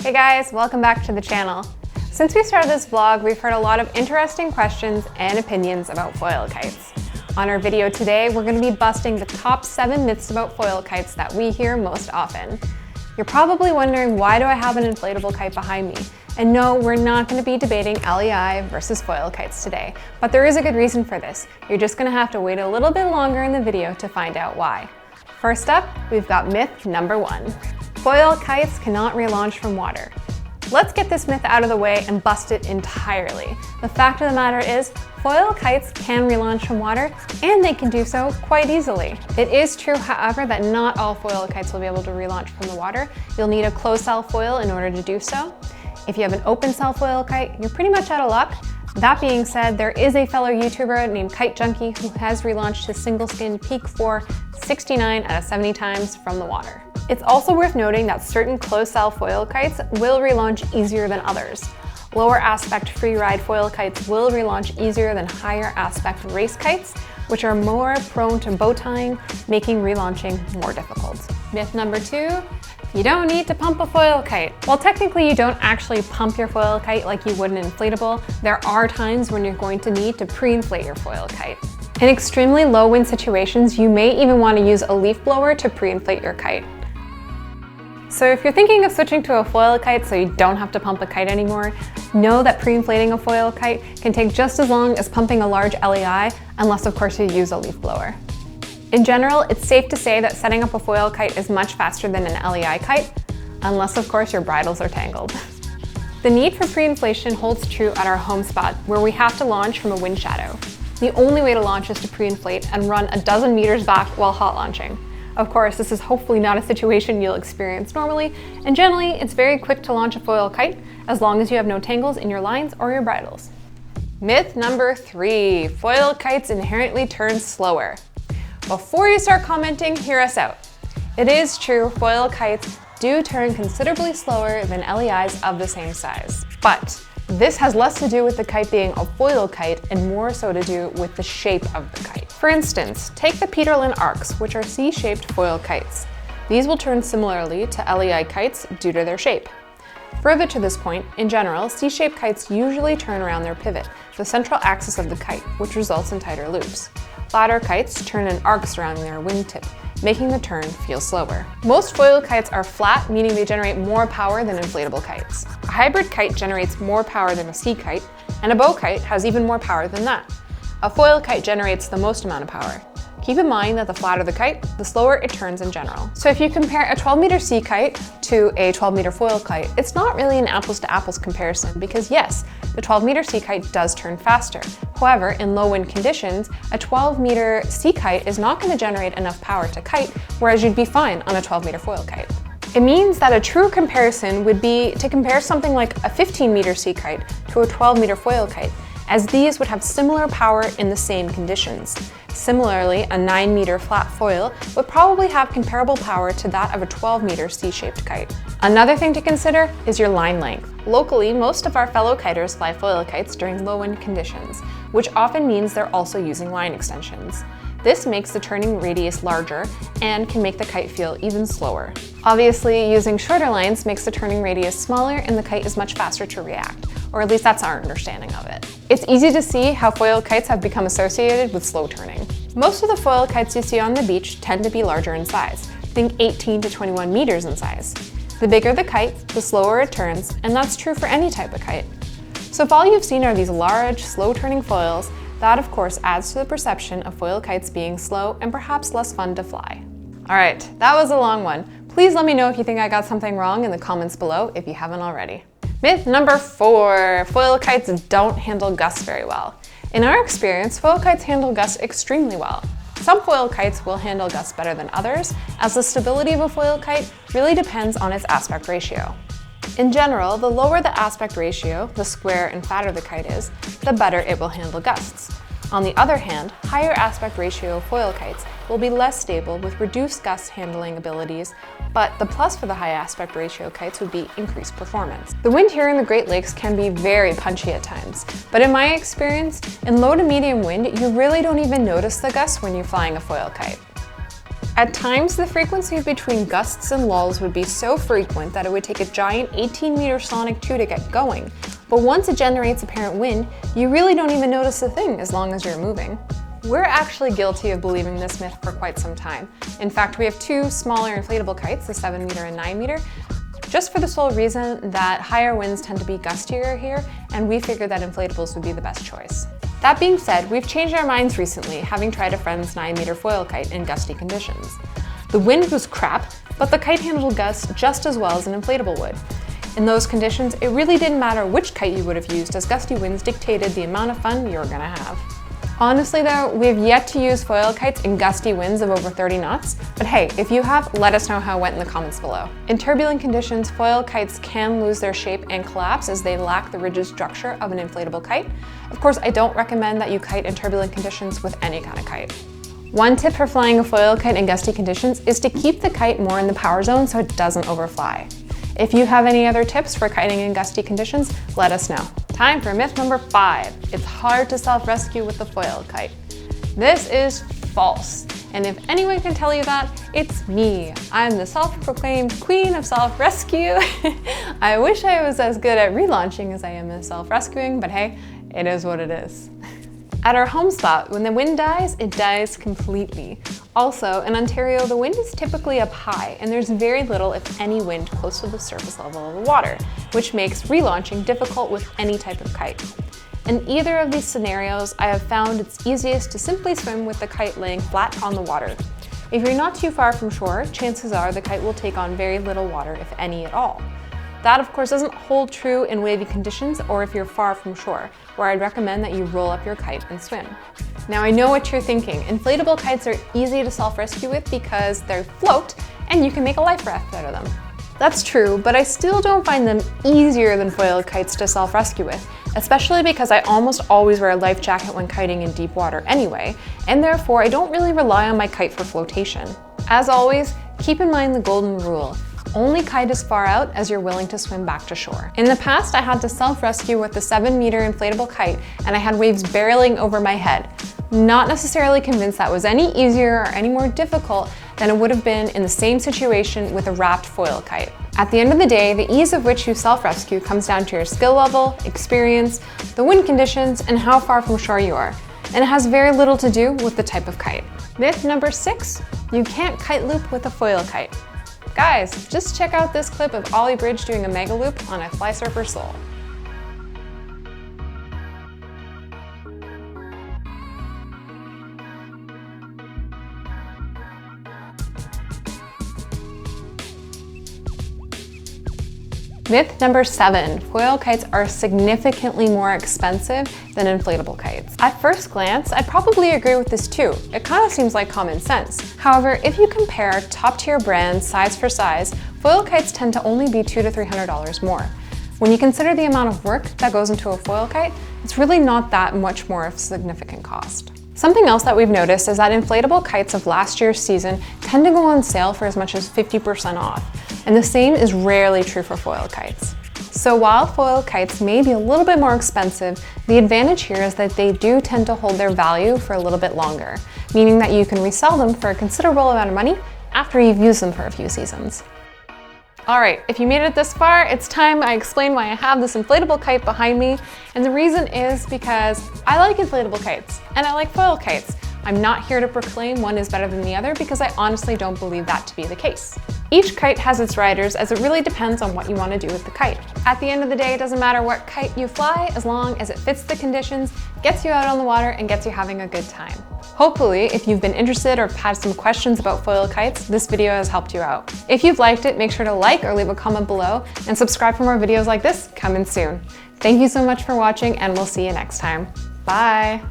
Hey guys, welcome back to the channel. Since we started this vlog, we've heard a lot of interesting questions and opinions about foil kites. On our video today, we're going to be busting the top 7 myths about foil kites that we hear most often. You're probably wondering, why do I have an inflatable kite behind me? And no, we're not going to be debating LEI versus foil kites today, but there is a good reason for this. You're just going to have to wait a little bit longer in the video to find out why. First up, we've got myth number 1. Foil kites cannot relaunch from water. Let's get this myth out of the way and bust it entirely. The fact of the matter is, foil kites can relaunch from water, and they can do so quite easily. It is true, however, that not all foil kites will be able to relaunch from the water. You'll need a closed cell foil in order to do so. If you have an open cell foil kite, you're pretty much out of luck. That being said, there is a fellow YouTuber named Kite Junkie who has relaunched his single skin Peak 4 69 out of 70 times from the water. It's also worth noting that certain closed cell foil kites will relaunch easier than others. Lower aspect freeride foil kites will relaunch easier than higher aspect race kites, which are more prone to bow tying, making relaunching more difficult. Myth number 2, you don't need to pump a foil kite. While technically you don't actually pump your foil kite like you would an inflatable, there are times when you're going to need to pre-inflate your foil kite. In extremely low wind situations, you may even want to use a leaf blower to pre-inflate your kite. So if you're thinking of switching to a foil kite so you don't have to pump a kite anymore, know that pre-inflating a foil kite can take just as long as pumping a large LEI, unless of course you use a leaf blower. In general, it's safe to say that setting up a foil kite is much faster than an LEI kite, unless of course your bridles are tangled. The need for pre-inflation holds true at our home spot, where we have to launch from a wind shadow. The only way to launch is to pre-inflate and run a dozen meters back while hot launching. Of course, this is hopefully not a situation you'll experience normally, and generally it's very quick to launch a foil kite as long as you have no tangles in your lines or your bridles. Myth number 3, foil kites inherently turn slower. Before you start commenting, hear us out. It is true, foil kites do turn considerably slower than LEIs of the same size, but this has less to do with the kite being a foil kite and more so to do with the shape of the kite. For instance, take the Peterlin arcs, which are C-shaped foil kites. These will turn similarly to LEI kites due to their shape. Further to this point, in general, C-shaped kites usually turn around their pivot, the central axis of the kite, which results in tighter loops. Ladder kites turn in arcs around their wingtip, making the turn feel slower. Most foil kites are flat, meaning they generate more power than inflatable kites. A hybrid kite generates more power than a sea kite, and a bow kite has even more power than that. A foil kite generates the most amount of power. Keep in mind that the flatter the kite, the slower it turns in general. So if you compare a 12-meter sea kite to a 12-meter foil kite, it's not really an apples-to-apples comparison because yes, the 12-meter sea kite does turn faster. However, in low wind conditions, a 12-meter sea kite is not going to generate enough power to kite, whereas you'd be fine on a 12-meter foil kite. It means that a true comparison would be to compare something like a 15-meter sea kite to a 12-meter foil kite, as these would have similar power in the same conditions. Similarly, a 9-meter flat foil would probably have comparable power to that of a 12-meter C-shaped kite. Another thing to consider is your line length. Locally, most of our fellow kiters fly foil kites during low wind conditions, which often means they're also using line extensions. This makes the turning radius larger and can make the kite feel even slower. Obviously, using shorter lines makes the turning radius smaller and the kite is much faster to react, or at least that's our understanding of it. It's easy to see how foil kites have become associated with slow turning. Most of the foil kites you see on the beach tend to be larger in size. Think 18 to 21 meters in size. The bigger the kite, the slower it turns, and that's true for any type of kite. So if all you've seen are these large, slow turning foils, that of course adds to the perception of foil kites being slow and perhaps less fun to fly. Alright, that was a long one. Please let me know if you think I got something wrong in the comments below if you haven't already. Myth number 4, foil kites don't handle gusts very well. In our experience, foil kites handle gusts extremely well. Some foil kites will handle gusts better than others, as the stability of a foil kite really depends on its aspect ratio. In general, the lower the aspect ratio, the square and fatter the kite is, the better it will handle gusts. On the other hand, higher aspect ratio foil kites will be less stable with reduced gust handling abilities, but the plus for the high aspect ratio kites would be increased performance. The wind here in the Great Lakes can be very punchy at times, but in my experience, in low to medium wind, you really don't even notice the gusts when you're flying a foil kite. At times, the frequency between gusts and lulls would be so frequent that it would take a giant 18-meter sonic 2 to get going. But once it generates apparent wind, you really don't even notice a thing as long as you're moving. We're actually guilty of believing this myth for quite some time. In fact, we have two smaller inflatable kites, the 7-meter and 9-meter, just for the sole reason that higher winds tend to be gustier here, and we figured that inflatables would be the best choice. That being said, we've changed our minds recently, having tried a friend's 9-meter foil kite in gusty conditions. The wind was crap, but the kite handled gusts just as well as an inflatable would. In those conditions, it really didn't matter which kite you would have used, as gusty winds dictated the amount of fun you were gonna have. Honestly though, we have yet to use foil kites in gusty winds of over 30 knots, but hey, if you have, let us know how it went in the comments below. In turbulent conditions, foil kites can lose their shape and collapse as they lack the rigid structure of an inflatable kite. Of course, I don't recommend that you kite in turbulent conditions with any kind of kite. One tip for flying a foil kite in gusty conditions is to keep the kite more in the power zone so it doesn't overfly. If you have any other tips for kiting in gusty conditions, let us know. Time for myth number 5. It's hard to self-rescue with the foil kite. This is false. And if anyone can tell you that, it's me. I'm the self-proclaimed queen of self-rescue. I wish I was as good at relaunching as I am at self-rescuing, but hey, it is what it is. At our home spot, when the wind dies, it dies completely. Also, in Ontario, the wind is typically up high, and there's very little, if any, wind close to the surface level of the water, which makes relaunching difficult with any type of kite. In either of these scenarios, I have found it's easiest to simply swim with the kite laying flat on the water. If you're not too far from shore, chances are the kite will take on very little water, if any at all. That, of course, doesn't hold true in wavy conditions or if you're far from shore, where I'd recommend that you roll up your kite and swim. Now, I know what you're thinking. Inflatable kites are easy to self-rescue with because they float and you can make a life raft out of them. That's true, but I still don't find them easier than foil kites to self-rescue with, especially because I almost always wear a life jacket when kiting in deep water anyway, and therefore I don't really rely on my kite for flotation. As always, keep in mind the golden rule. Only kite as far out as you're willing to swim back to shore. In the past, I had to self-rescue with the 7-meter inflatable kite, and I had waves barreling over my head. Not necessarily convinced that was any easier or any more difficult than it would have been in the same situation with a wrapped foil kite. At the end of the day, the ease of which you self-rescue comes down to your skill level, experience, the wind conditions, and how far from shore you are. And it has very little to do with the type of kite. Myth number 6, you can't kite loop with a foil kite. Guys, just check out this clip of Ollie Bridge doing a mega loop on a fly surfer sole. Myth number 7, foil kites are significantly more expensive than inflatable kites. At first glance, I'd probably agree with this too. It kind of seems like common sense. However, if you compare top-tier brands size for size, foil kites tend to only be $200 to $300 more. When you consider the amount of work that goes into a foil kite, it's really not that much more of a significant cost. Something else that we've noticed is that inflatable kites of last year's season tend to go on sale for as much as 50% off, and the same is rarely true for foil kites. So while foil kites may be a little bit more expensive, the advantage here is that they do tend to hold their value for a little bit longer, meaning that you can resell them for a considerable amount of money after you've used them for a few seasons. All right, if you made it this far, it's time I explain why I have this inflatable kite behind me. And the reason is because I like inflatable kites and I like foil kites. I'm not here to proclaim one is better than the other because I honestly don't believe that to be the case. Each kite has its riders as it really depends on what you want to do with the kite. At the end of the day, it doesn't matter what kite you fly as long as it fits the conditions, gets you out on the water, and gets you having a good time. Hopefully, if you've been interested or had some questions about foil kites, this video has helped you out. If you've liked it, make sure to like or leave a comment below and subscribe for more videos like this coming soon. Thank you so much for watching and we'll see you next time. Bye.